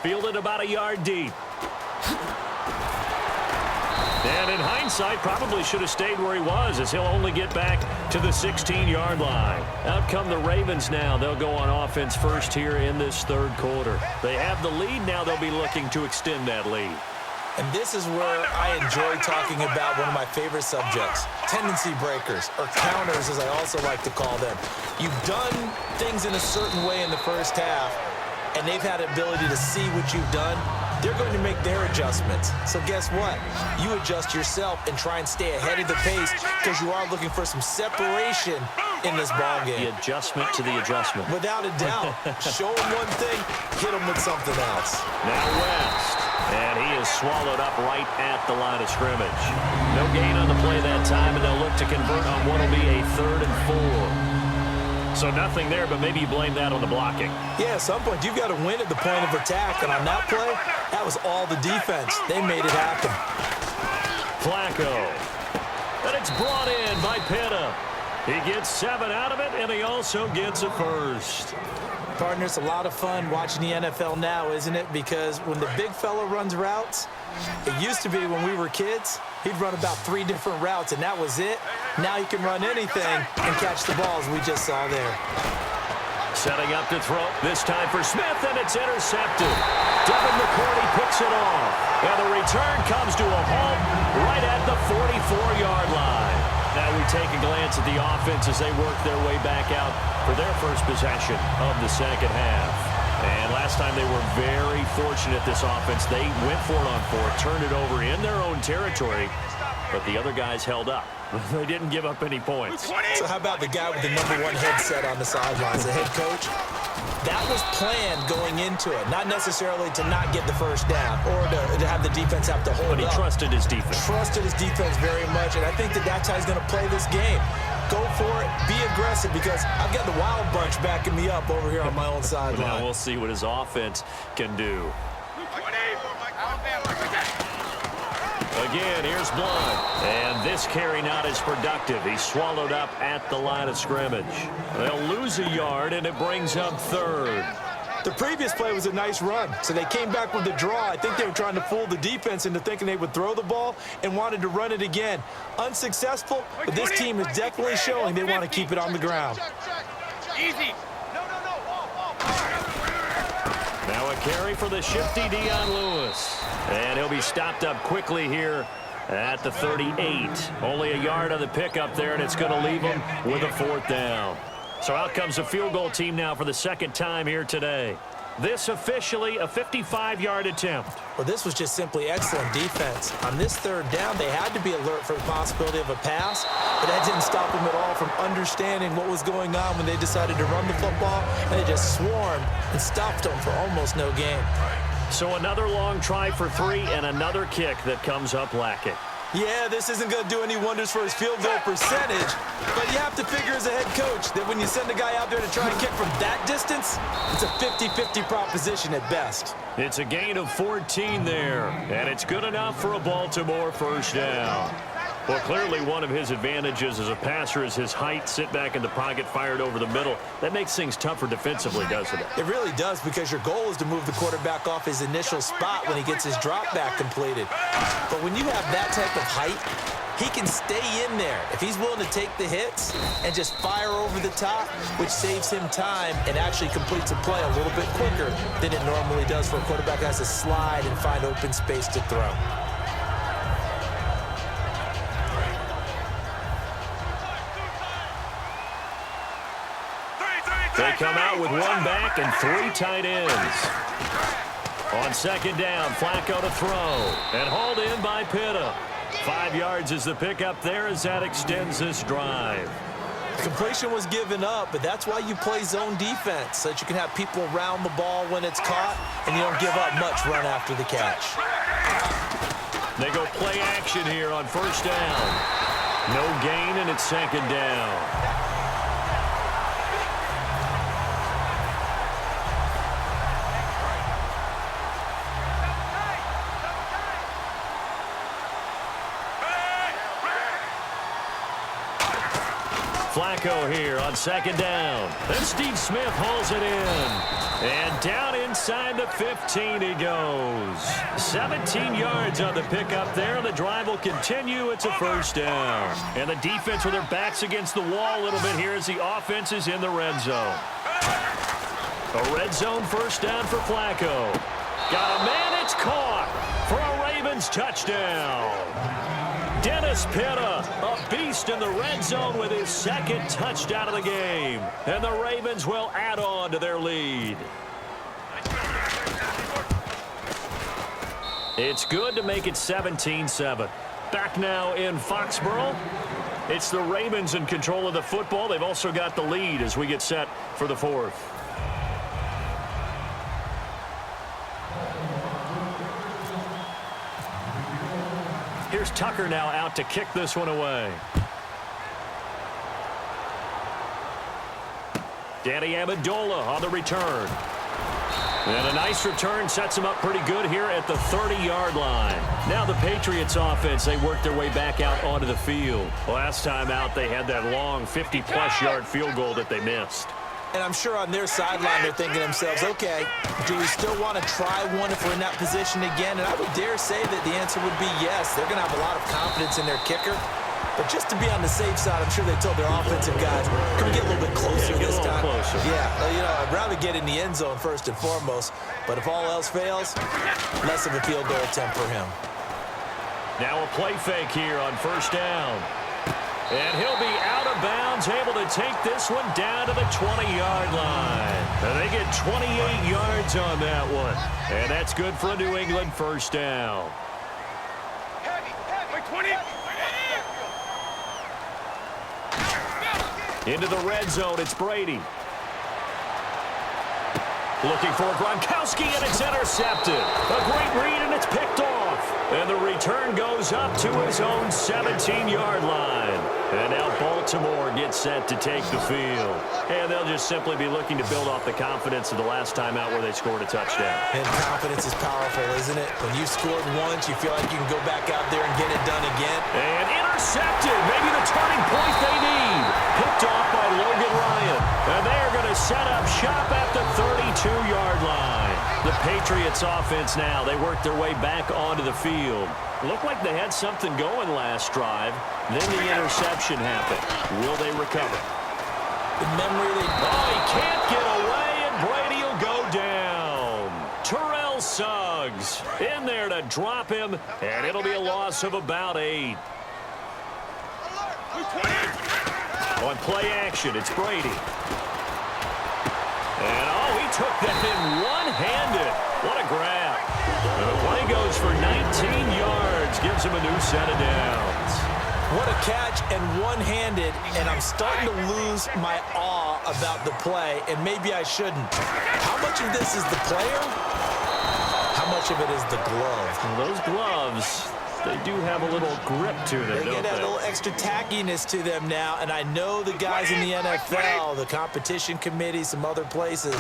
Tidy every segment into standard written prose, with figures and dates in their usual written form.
Fielded about a yard deep. And in hindsight, probably should have stayed where he was, as he'll only get back to the 16-yard line. Out come the Ravens now. They'll go on offense first here in this third quarter. They have the lead. Now they'll be looking to extend that lead. And this is where I enjoy talking about one of my favorite subjects, tendency breakers, or counters as I also like to call them. You've done things in a certain way in the first half, and they've had the ability to see what you've done. They're going to make their adjustments. So guess what? You adjust yourself and try and stay ahead of the pace because you are looking for some separation in this ballgame. The adjustment to the adjustment. Without a doubt. Show them one thing, hit them with something else. Now West. And he is swallowed up right at the line of scrimmage. No gain on the play that time, and they'll look to convert on what will be a 3rd and 4. So nothing there, but maybe you blame that on the blocking. Yeah, at some point, you've got to win at the point of attack. And on that play, that was all the defense. They made it happen. Flacco. And it's brought in by Pitta. He gets 7 out of it, and he also gets a first. Partner, it's a lot of fun watching the NFL now, isn't it? Because when the big fella runs routes, it used to be when we were kids, he'd run about 3 different routes, and that was it. Now he can run anything and catch the balls we just saw there. Setting up to throw. This time for Smith, and it's intercepted. Devin McCourty picks it off. And the return comes to a halt right at the 44-yard line. Now we take a glance at the offense as they work their way back out for their first possession of the second half. And last time they were very fortunate, this offense. They went for it on 4, turned it over in their own territory, but the other guys held up. They didn't give up any points. So how about the guy with the #1 headset on the sidelines, the head coach? That was planned going into it, not necessarily to not get the first down or to have the defense have to hold up. But he trusted his defense. Trusted his defense very much, and I think that's how he's going to play this game. Go for it, be aggressive, because I've got the wild bunch backing me up over here on my own sideline. Now we'll see what his offense can do. Again, here's Blunt. And this carry not as productive. He's swallowed up at the line of scrimmage. They'll lose a yard, and it brings up 3rd. The previous play was a nice run, so they came back with the draw. I think they were trying to fool the defense into thinking they would throw the ball and wanted to run it again. Unsuccessful, but this team is definitely showing they want to keep it on the ground. Easy. Now a carry for the shifty Dion Lewis. And he'll be stopped up quickly here at the 38. Only a yard on the pickup there, and it's going to leave him with a 4th down. So out comes a field goal team now for the 2nd time here today. This officially a 55-yard attempt. Well, this was just simply excellent defense. On this 3rd down, they had to be alert for the possibility of a pass, but that didn't stop them at all from understanding what was going on when they decided to run the football, and they just swarmed and stopped them for almost no gain. So another long try for 3 and another kick that comes up lacking. Yeah, this isn't going to do any wonders for his field goal percentage, but you have to figure as a head coach that when you send a guy out there to try and kick from that distance, it's a 50-50 proposition at best. It's a gain of 14 there, and it's good enough for a Baltimore first down. Well, clearly one of his advantages as a passer is his height, sit back in the pocket, fired over the middle. That makes things tougher defensively, doesn't it? It really does, because your goal is to move the quarterback off his initial spot when he gets his drop back completed. But when you have that type of height, he can stay in there if he's willing to take the hits and just fire over the top, which saves him time and actually completes a play a little bit quicker than it normally does for a quarterback who has to slide and find open space to throw. They come out with 1 back and 3 tight ends. On 2nd down, Flacco to throw. And hauled in by Pitta. 5 yards is the pickup there as that extends this drive. Completion was given up, but that's why you play zone defense, so that you can have people around the ball when it's caught, and you don't give up much run after the catch. They go play action here on 1st down. No gain, and it's 2nd down. Flacco here on second down. Then Steve Smith hauls it in. And down inside the 15 he goes. 17 yards on the pickup there. The drive will continue. It's a first down. And the defense with their backs against the wall a little bit here as the offense is in the red zone. A red zone first down for Flacco. Got a man. It's caught for a Ravens touchdown. Dennis Pitta, a beast in the red zone with his second touchdown of the game. And the Ravens will add on to their lead. It's good to make it 17-7. Back now in Foxborough. It's the Ravens in control of the football. They've also got the lead as we get set for the fourth. Here's Tucker now out to kick this one away. Danny Amendola on the return. And a nice return sets him up pretty good here at the 30-yard line. Now the Patriots offense, they work their way back out onto the field. Last time out, they had that long 50-plus yard field goal that they missed. And I'm sure on their sideline they're thinking to themselves, okay, do we still want to try one if we're in that position again? And I would dare say that the answer would be yes. They're going to have a lot of confidence in their kicker. But just to be on the safe side, I'm sure they told their offensive guys, can we get a little bit closer this time? Closer. Yeah, you know, I'd rather get in the end zone first and foremost. But if all else fails, less of a field goal attempt for him. Now a play fake here on first down. And he'll be out of bounds, able to take this one down to the 20-yard line. And they get 28 yards on that one. And that's good for a New England first down. Into the red zone, it's Brady. Looking for Gronkowski, and it's intercepted. A great read, and it's picked off. And the return goes up to his own 17-yard line. And now Baltimore gets set to take the field. And they'll just simply be looking to build off the confidence of the last time out where they scored a touchdown. And confidence is powerful, isn't it? When you've scored once, you feel like you can go back out there and get it done again. And intercepted. Maybe the turning point they need. Picked off by Logan Ryan. And they're going to set up shop at the 32-yard line. The Patriots offense now, they work their way back onto the field. Looked like they had something going last drive. Then the interception happened. Will they recover? The memory they... Oh, he can't get away, and Brady will go down. Terrell Suggs in there to drop him, and it'll be a loss of about 8. On play action, it's Brady. And, oh, he took that thing one-handed. What a grab. And the play goes for 19 yards, gives him a new set of downs. What a catch and one-handed, and I'm starting to lose my awe about the play, and maybe I shouldn't. How much of this is the player? How much of it is the glove? Well, those gloves, they do have a little grip to them, They get a little extra tackiness to them now, and I know the guys in the NFL, the competition committee, some other places,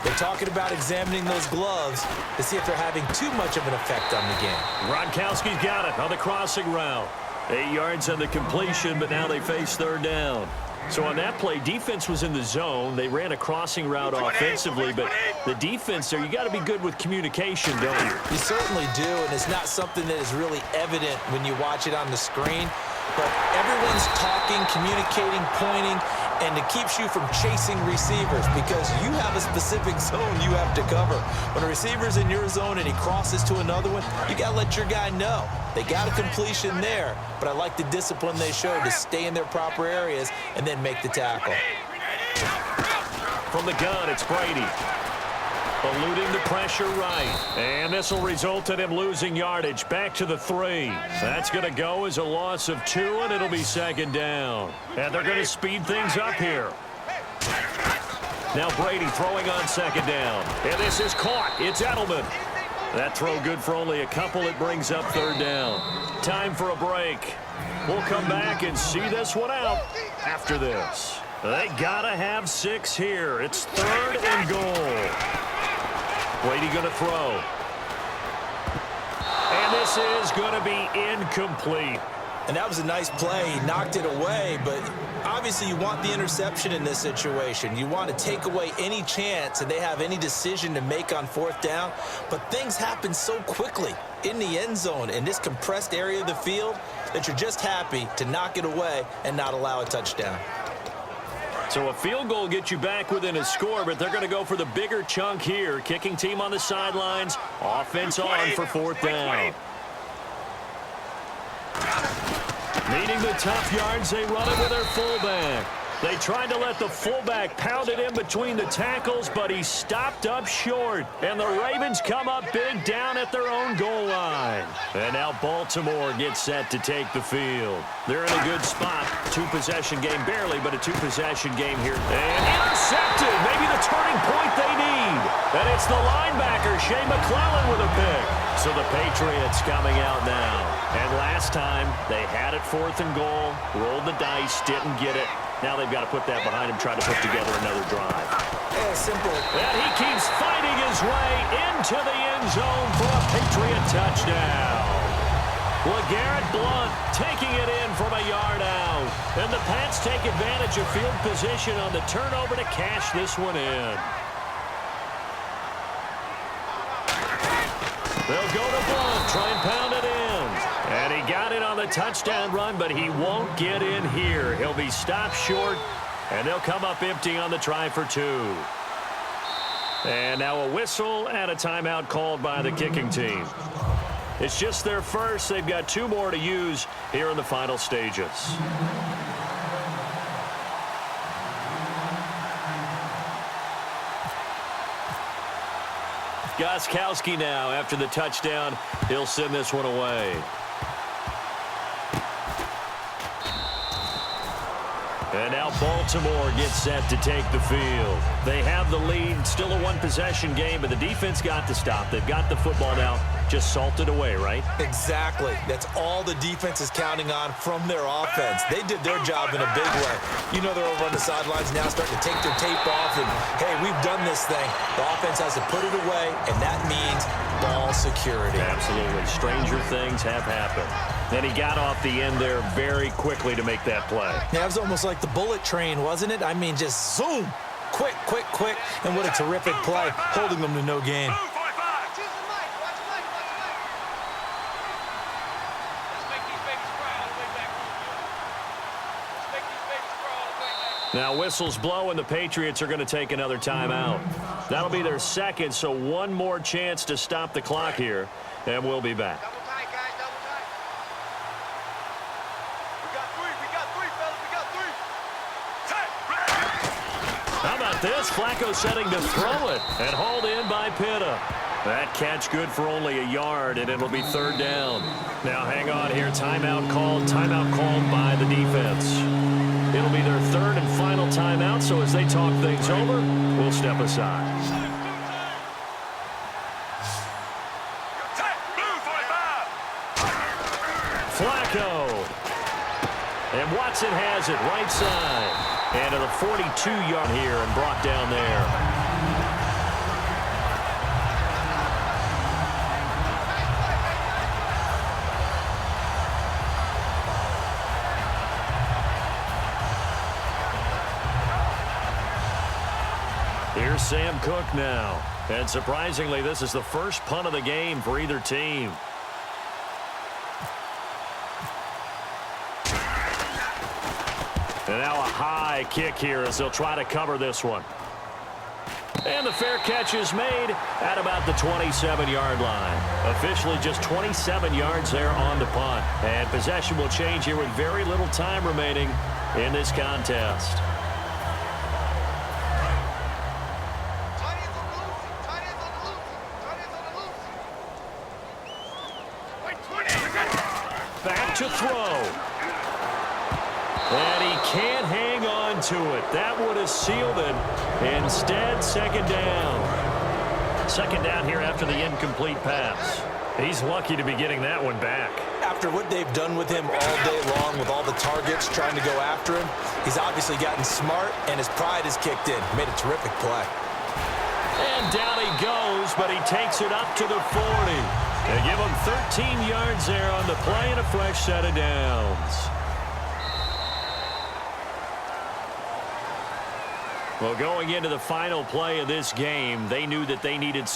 they're talking about examining those gloves to see if they're having too much of an effect on the game. Gronkowski's got it on the crossing route. 8 yards on the completion, but now they face third down. So on that play, defense was in the zone. They ran a crossing route offensively, but the defense there, you got to be good with communication, don't you? You certainly do, and it's not something that is really evident when you watch it on the screen. But everyone's talking, communicating, pointing, and it keeps you from chasing receivers because you have a specific zone you have to cover. When a receiver's in your zone and he crosses to another one, you got to let your guy know. They got a completion there, but I like the discipline they showed to stay in their proper areas and then make the tackle. From the gun, it's Brady. Eluding the pressure right. And this will result in him losing yardage back to the 3. That's going to go as a loss of 2, and it'll be second down. And they're going to speed things up here. Now Brady throwing on second down. And this is caught. It's Edelman. That throw good for only a couple. It brings up third down. Time for a break. We'll come back and see this one out after this. They got to have 6 here. It's third and goal. Brady going to throw. And this is going to be incomplete. And that was a nice play. He knocked it away, but Obviously, you want the interception in this situation. You want to take away any chance that they have any decision to make on fourth down. But things happen so quickly in the end zone in this compressed area of the field that you're just happy to knock it away and not allow a touchdown. So a field goal gets you back within a score, but they're going to go for the bigger chunk here. Kicking team on the sidelines. Offense on for fourth down. Needing the tough yards, they run it with their fullback. They tried to let the fullback pound it in between the tackles, but he stopped up short. And the Ravens come up big down at their own goal line. And now Baltimore gets set to take the field. They're in a good spot. Two-possession game, barely, but a two-possession game here. And intercepted, maybe the turning point they need. And it's the linebacker, Shea McClellan, with a pick. So the Patriots coming out now. And last time, they had it fourth and goal, rolled the dice, didn't get it. Now they've got to put that behind him, try to put together another drive. Yeah, simple. And he keeps fighting his way into the end zone for a Patriot touchdown. LeGarrette Blount taking it in from a yard out. And the Pats take advantage of field position on the turnover to cash this one in. They'll go to Blount, try and pound it in. And he got it on the touchdown run, but he won't get in here. He'll be stopped short, and they'll come up empty on the try for two. And now a whistle and a timeout called by the kicking team. It's just their first. They've got two more to use here in the final stages. Gostkowski now, after the touchdown, he'll send this one away. And now Baltimore gets set to take the field. They have the lead, still a one-possession game, but the defense got to stop. They've got the football now, just salted away, right? Exactly. That's all the defense is counting on from their offense. They did their job in a big way. You know they're over on the sidelines now starting to take their tape off and, hey, we've done this thing. The offense has to put it away, and that means ball security. Absolutely. Stranger things have happened. Then he got off the end there very quickly to make that play. Yeah, it was almost like the bullet train, wasn't it? I mean, just zoom. Quick, quick, quick. And what a terrific play, holding them to no gain. Now whistles blow, and the Patriots are going to take another timeout. That'll be their second, so one more chance to stop the clock here, and we'll be back. Double tight, guys, double tight. We got three, fellas, we got three. How about this? Flacco setting to throw it, and hauled in by Pitta. That catch good for only a yard, and it'll be third down. Now hang on here. Timeout called by the defense. It'll be their third and final timeout, so as they talk things over, we'll step aside. Flacco. And Watson has it right side. And to the 42-yard here and brought down there. Here's Sam Cook now. And surprisingly, this is the first punt of the game for either team. And now a high kick here as they'll try to cover this one. And the fair catch is made at about the 27-yard line. Officially just 27 yards there on the punt. And possession will change here with very little time remaining in this contest. Back to throw. And he can't hang on to it. That would have sealed it. Instead, second down. Second down here after the incomplete pass. He's lucky to be getting that one back. After what they've done with him all day long with all the targets trying to go after him, he's obviously gotten smart, and his pride has kicked in. Made a terrific play. And down he goes, but he takes it up to the 40. They give him 13 yards there on the play and a fresh set of downs. Well, going into the final play of this game, they knew that they needed